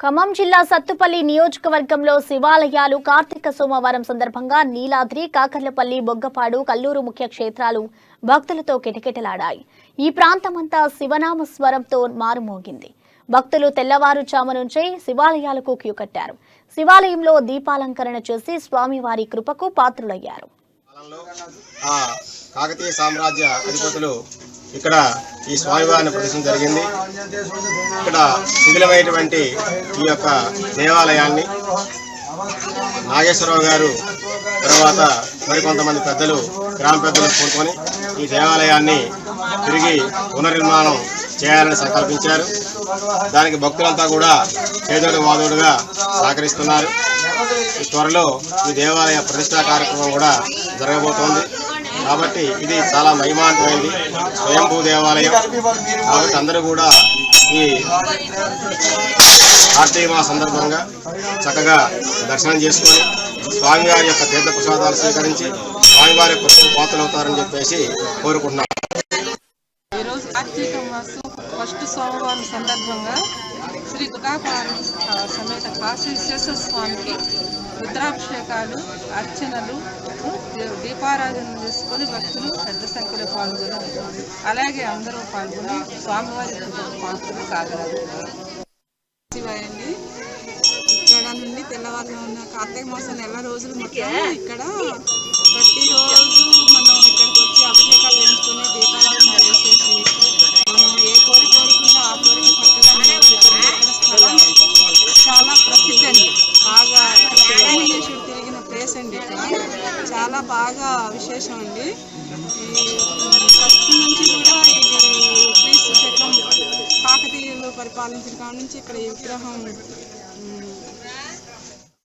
ఖమ్మం జిల్లా సత్తుపల్లి నియోజకవర్గంలో శివాలయాలు కార్తీక సోమవారం సందర్భంగా నీలాద్రి, కాకర్లపల్లి, బొగ్గపాడు, కల్లూరు ముఖ్య క్షేత్రాలు భక్తులతో కిటకిటలాడాయి. ఈ ప్రాంతమంతా శివనామ స్వరంతో మారుమోగింది. భక్తులు తెల్లవారుజాము నుంచే శివాలయాలకు క్యూ కట్టారు. శివాలయంలో దీపాలంకరణ చేసి స్వామివారి కృపకు పాత్రులయ్యారు. కాకతీయ సామ్రాజ్య అధిపతులు ఇక్కడ ఈ స్వామివారిని ప్రదర్శన జరిగింది. ఇక్కడ శిథిలమైనటువంటి ఈ యొక్క దేవాలయాన్ని నాగేశ్వరరావు గారు తర్వాత మరికొంతమంది పెద్దలు, గ్రామ పెద్దలు కూడుకొని ఈ దేవాలయాన్ని తిరిగి పునర్నిర్మాణం చేయాలని సంకల్పించారు. దానికి భక్తులంతా కూడా చేదోడు వాదోడుగా సహకరిస్తున్నారు. త్వరలో ఈ దేవాలయ ప్రతిష్టా కార్యక్రమం కూడా జరగబోతోంది. కాబట్టి ఇది చాలా మహిమాన్వితమైంది, స్వయంభూ దేవాలయం. కాబట్టి అందరూ కూడా ఈ కార్తీక మాస సందర్భంగా చక్కగా దర్శనం చేసుకొని స్వామివారి యొక్క తీర్థ ప్రసాదాలు స్వీకరించి స్వామివారి యొక్క పాత్రలవుతారని చెప్పేసి కోరుకుంటున్నాం. ఈరోజు కార్తీక మాసం ఫస్ట్ సోమవారం సందర్భంగా శ్రీ దుర్గాపారం సమేత కాశీ విశ్వేశ్వర స్వామికి రుద్రాభిషేకాలు, అర్చనలు, దీపారాధన చేసుకొని భక్తులు పెద్ద సంఖ్యలో పాల్గొని అలాగే అందరూ పాల్గొని స్వామివారి పాత్రలు కాగలరు. శివాయండి, ఇక్కడ నుండి తెల్లవారులో ఉన్న కార్తీక మాసం నెల రోజులు మొత్తం ఇక్కడ ప్రతిరోజు మనం ఇక్కడికి వచ్చి అభిషేకాలు చేయించుకొని దీపారాధన చేసేసి మనం ఏ కోరిక కోరుకుంటే ఆ కోరిక చక్కగా నెరవేరుతుంది. ఇక్కడ స్థలం చాలా ప్రసిద్ధి అండి, బాగా సుబ్రహ్మణ్యేశ్వరుడు తిరిగిన ప్లేస్ అండి. ఇక్కడ చాలా బాగా విశేషం అండి. ఈ ఫస్ట్ నుంచి కూడా ఇది క్రీస్తు శకం కాకతీయులు పరిపాలించిన కాడ నుంచి ఇక్కడ ఈ విగ్రహం